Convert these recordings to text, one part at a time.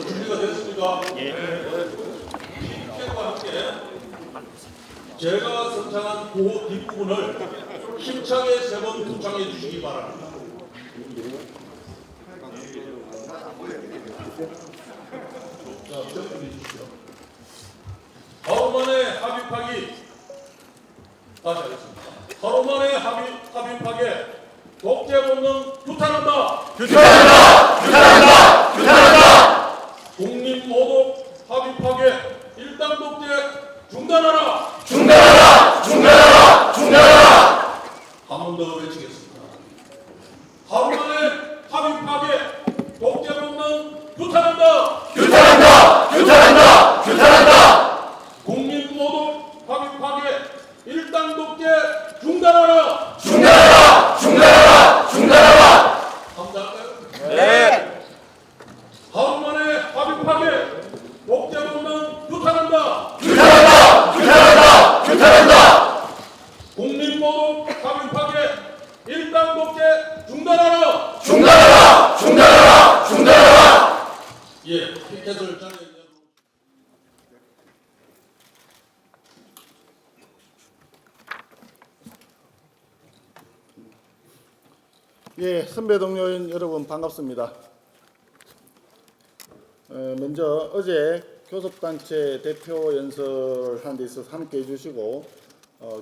준비가 됐습니까? 예. 함께 제가 선창한 그 뒷부분을 힘차게 세 번 분창해 주시기 바랍니다. 자, 정리해 주시죠. 하루 만에 합입하기. 다시 하겠습니다. 하루 만에 합입하게 독재 본능 규탄한다. 규탄한다. 규탄한다. 규탄한다. 국립모독 합입하게 일당 독재 중단하라. 중단하라. 중단하라. 중단하라. 한 번 더 외치겠습니다. 하루 만에 합입하게 독재 본능 규탄한다. 규탄한다. 규탄한다. 규탄한다. 국립모독 합입하게 일당 독재 중단하라. 중단하라. 중단하라. 중단하라. 감사할까요? 네. 하루 만에 합입하게 독재 본능 규탄한다. 규탄한다. 규탄한다. 규탄한다. 국립모독 합입하게 일당 독재 중단하라. 중단하라. 중단하라. 중단하라. 예, 피켓을 전해. 예, 선배 동료인 여러분 반갑습니다. 먼저 어제 교섭단체 대표 연설하는 데 있어서 함께 해주시고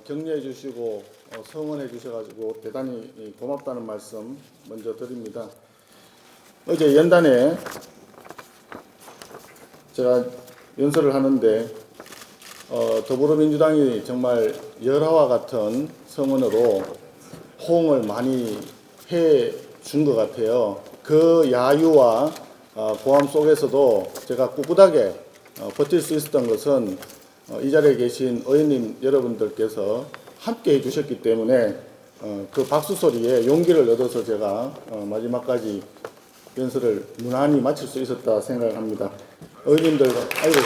격려해 주시고 성원해 주셔가지고 대단히 고맙다는 말씀 먼저 드립니다. 어제 연단에 제가 연설을 하는데 더불어민주당이 정말 열화와 같은 성원으로 호응을 많이 해 준 것 같아요. 그 야유와 고함 속에서도 제가 꿋꿋하게 버틸 수 있었던 것은 이 자리에 계신 의원님 여러분들께서 함께 해주셨기 때문에 그 박수 소리에 용기를 얻어서 제가 마지막까지 연설을 무난히 마칠 수 있었다 생각합니다. 의원님들 아이고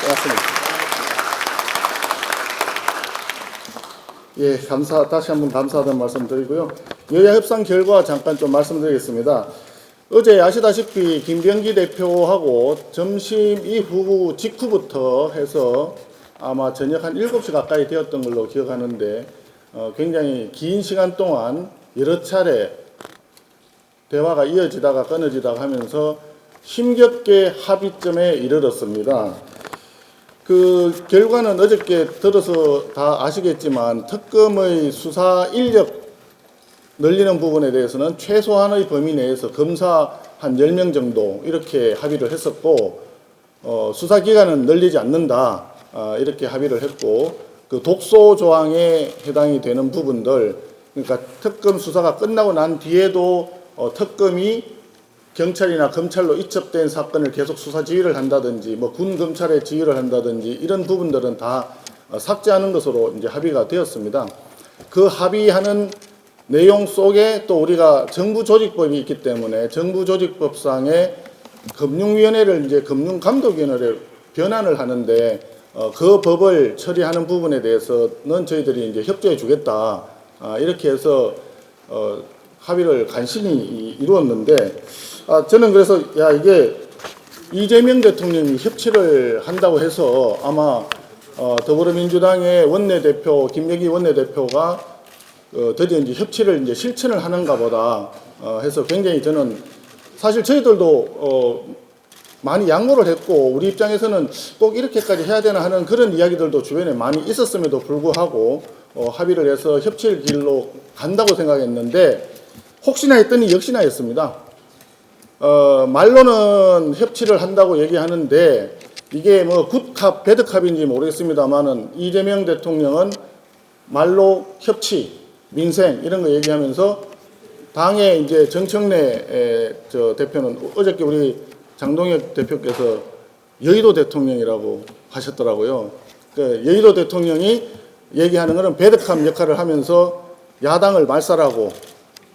고맙습니다. 예, 다시 한번 감사하다는 말씀 드리고요. 여야 협상 결과 잠깐 좀 말씀드리겠습니다. 어제 아시다시피 김병기 대표하고 점심 이후 직후부터 해서 아마 저녁 한 7시 가까이 되었던 걸로 기억하는데 굉장히 긴 시간 동안 여러 차례 대화가 이어지다가 끊어지다가 하면서 힘겹게 합의점에 이르렀습니다. 그 결과는 어저께 들어서 다 아시겠지만 특검의 수사 인력 늘리는 부분에 대해서는 최소한의 범위 내에서 검사 한 10명 정도 이렇게 합의를 했었고 수사기간은 늘리지 않는다 이렇게 합의를 했고 그 독소 조항에 해당이 되는 부분들 그러니까 특검 수사가 끝나고 난 뒤에도 특검이 경찰이나 검찰로 이첩된 사건을 계속 수사 지휘를 한다든지 뭐 군 검찰에 지휘를 한다든지 이런 부분들은 다 삭제하는 것으로 이제 합의가 되었습니다. 그 합의하는 내용 속에 또 우리가 정부조직법이 있기 때문에 정부조직법상의 금융위원회를 이제 금융감독위원회로 변환을 하는데 그 법을 처리하는 부분에 대해서는 저희들이 이제 협조해 주겠다 이렇게 해서 합의를 간신히 이루었는데 저는 그래서 이게 이재명 대통령이 협치를 한다고 해서 아마 더불어민주당의 원내대표 김명기 원내대표가 드디어 이제 협치를 이제 실천을 하는가 보다 해서 굉장히 저는 사실 저희들도 많이 양보를 했고 우리 입장에서는 꼭 이렇게까지 해야 되나 하는 그런 이야기들도 주변에 많이 있었음에도 불구하고 합의를 해서 협치의 길로 간다고 생각했는데 혹시나 했더니 역시나였습니다. 말로는 협치를 한다고 얘기하는데 이게 뭐 굿캅, 배드캅인지 모르겠습니다만은 이재명 대통령은 말로 협치, 민생 이런 거 얘기하면서 당의 이제 정청래 대표는 어저께 우리 장동혁 대표께서 여의도 대통령이라고 하셨더라고요. 그 여의도 대통령이 얘기하는 것은 배드캅 역할을 하면서 야당을 말살하고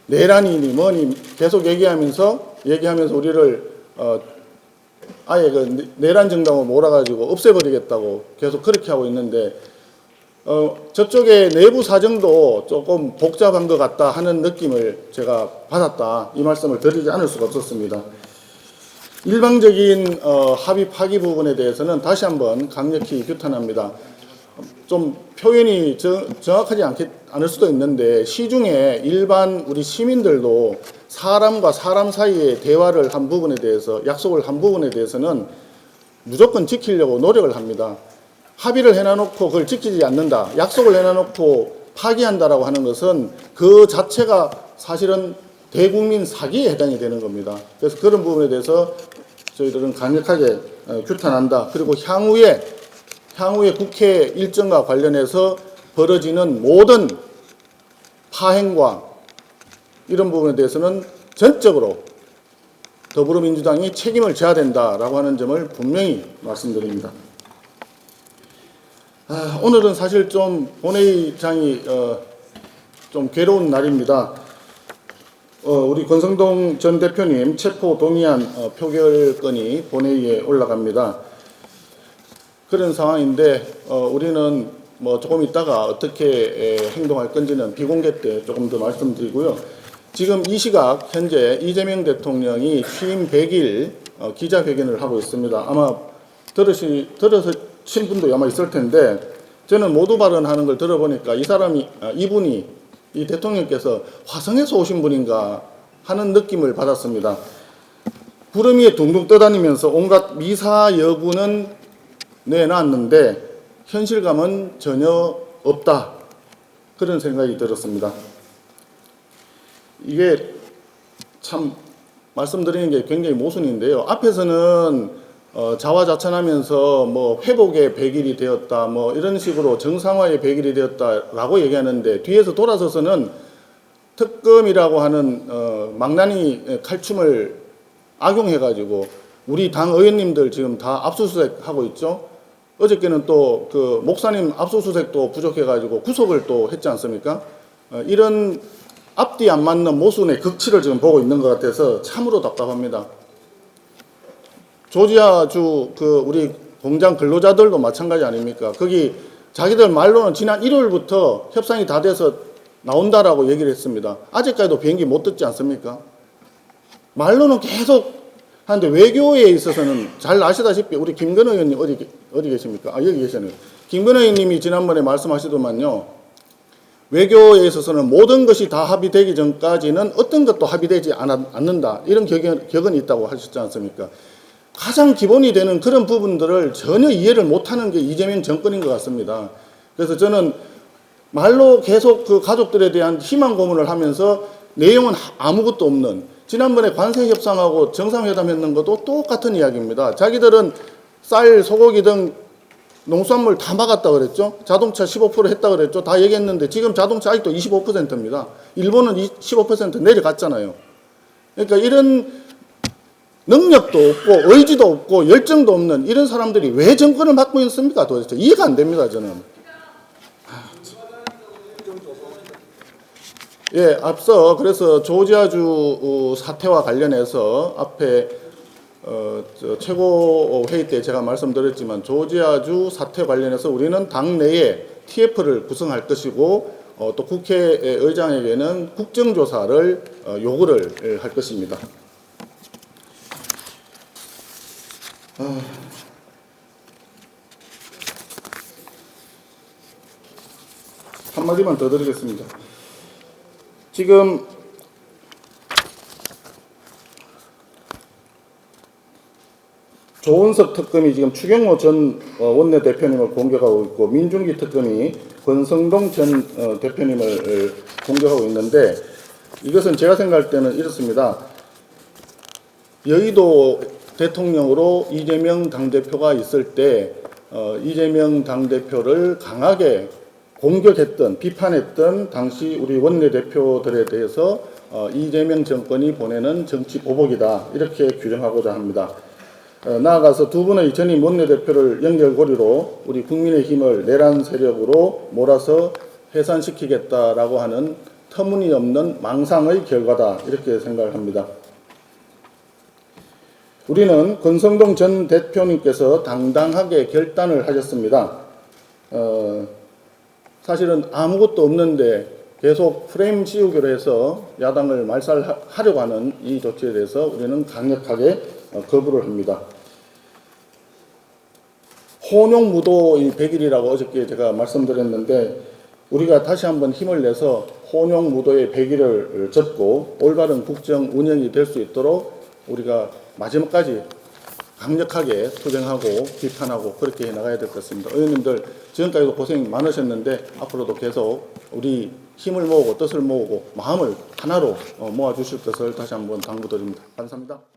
내란이니 뭐니 계속 얘기하면서 우리를 아예 그 내란 정당으로 몰아가지고 없애버리겠다고 계속 그렇게 하고 있는데 저쪽의 내부 사정도 조금 복잡한 것 같다 하는 느낌을 제가 받았다. 이 말씀을 드리지 않을 수가 없었습니다. 일방적인 합의 파기 부분에 대해서는 다시 한번 강력히 규탄합니다. 좀 표현이 정확하지 않을 수도 있는데 시중에 일반 우리 시민들도 사람과 사람 사이의 대화를 한 부분에 대해서 약속을 한 부분에 대해서는 무조건 지키려고 노력을 합니다. 합의를 해놔놓고 그걸 지키지 않는다. 약속을 해놔놓고 파기한다라고 하는 것은 그 자체가 사실은 대국민 사기에 해당이 되는 겁니다. 그래서 그런 부분에 대해서 저희들은 강력하게 규탄한다. 그리고 향후에 국회 일정과 관련해서 벌어지는 모든 파행과 이런 부분에 대해서는 전적으로 더불어민주당이 책임을 져야 된다라고 하는 점을 분명히 말씀드립니다. 오늘은 사실 좀 본회의장이 좀 괴로운 날입니다. 우리 권성동 전 대표님 체포 동의안 표결건이 본회의에 올라갑니다. 그런 상황인데 우리는 뭐 조금 있다가 어떻게 행동할 건지는 비공개 때 조금 더 말씀드리고요. 지금 이 시각 현재 이재명 대통령이 취임 100일 기자회견을 하고 있습니다. 아마 들으신 분도 아마 있을 텐데 저는 모두 발언하는 걸 들어보니까 이분이 이 대통령께서 화성에서 오신 분인가 하는 느낌을 받았습니다. 구름 위에 둥둥 떠다니면서 온갖 미사 여구는 내놨는데 현실감은 전혀 없다. 그런 생각이 들었습니다. 이게 참 말씀드리는 게 굉장히 모순인데요. 앞에서는 자화자찬하면서 뭐 회복의 100일이 되었다, 뭐 이런 식으로 정상화의 100일이 되었다라고 얘기하는데 뒤에서 돌아서서는 특검이라고 하는 망나니 칼춤을 악용해가지고 우리 당 의원님들 지금 다 압수수색 하고 있죠. 어저께는 또 그 목사님 압수수색도 부족해가지고 구속을 또 했지 않습니까? 이런 앞뒤 안 맞는 모순의 극치를 지금 보고 있는 것 같아서 참으로 답답합니다. 조지아주 우리 공장 근로자들도 마찬가지 아닙니까? 거기 자기들 말로는 지난 일요일부터 협상이 다 돼서 나온다라고 얘기를 했습니다. 아직까지도 비행기 못 듣지 않습니까? 말로는 계속 하는데 외교에 있어서는 잘 아시다시피 우리 김건희 의원님 어디 계십니까? 여기 계시네요. 김건희 의원님이 지난번에 말씀하시더만요. 외교에 있어서는 모든 것이 다 합의되기 전까지는 어떤 것도 합의되지 않는다. 이런 격언이 있다고 하셨지 않습니까? 가장 기본이 되는 그런 부분들을 전혀 이해를 못하는 게 이재명 정권인 것 같습니다. 그래서 저는 말로 계속 그 가족들에 대한 희망 고문을 하면서 내용은 아무것도 없는, 지난번에 관세 협상하고 정상회담 했는 것도 똑같은 이야기입니다. 자기들은 쌀, 소고기 등 농수산물 다 막았다 그랬죠. 자동차 15% 했다 그랬죠. 다 얘기했는데 지금 자동차 아직도 25%입니다. 일본은 15% 내려갔잖아요. 그러니까 이런 능력도 없고 의지도 없고 열정도 없는 이런 사람들이 왜 정권을 맡고 있습니까? 도대체 이해가 안 됩니다. 저는. 예, 앞서 그래서 조지아주 사태와 관련해서 앞에 최고 회의 때 제가 말씀드렸지만 조지아주 사태 관련해서 우리는 당내에 TF를 구성할 것이고 또 국회의장에게는 국정조사를 요구를 할 것입니다. 한마디만 더 드리겠습니다. 지금 조은석 특검이 지금 추경호 전 원내대표님을 공격하고 있고 민중기 특검이 권성동 전 대표님을 공격하고 있는데 이것은 제가 생각할 때는 이렇습니다. 여의도 대통령으로 이재명 당대표가 있을 때 이재명 당대표를 강하게 공격했던, 비판했던 당시 우리 원내대표들에 대해서 이재명 정권이 보내는 정치 보복이다, 이렇게 규정하고자 합니다. 나아가서 두 분의 전임 원내대표를 연결고리로 우리 국민의힘을 내란 세력으로 몰아서 해산시키겠다라고 하는 터무니없는 망상의 결과다, 이렇게 생각을 합니다. 우리는 권성동 전 대표님께서 당당하게 결단을 하셨습니다. 사실은 아무것도 없는데 계속 프레임 씌우기로 해서 야당을 말살하려고 하는 이 조치에 대해서 우리는 강력하게 거부를 합니다. 혼용무도 이 100일이라고 어저께 제가 말씀드렸는데 우리가 다시 한번 힘을 내서 혼용무도의 100일을 접고 올바른 국정 운영이 될 수 있도록 우리가 마지막까지 강력하게 투쟁하고 비판하고 그렇게 해나가야 될 것 같습니다. 의원님들 지금까지도 고생 많으셨는데 앞으로도 계속 우리 힘을 모으고 뜻을 모으고 마음을 하나로 모아주실 것을 다시 한번 당부드립니다. 감사합니다.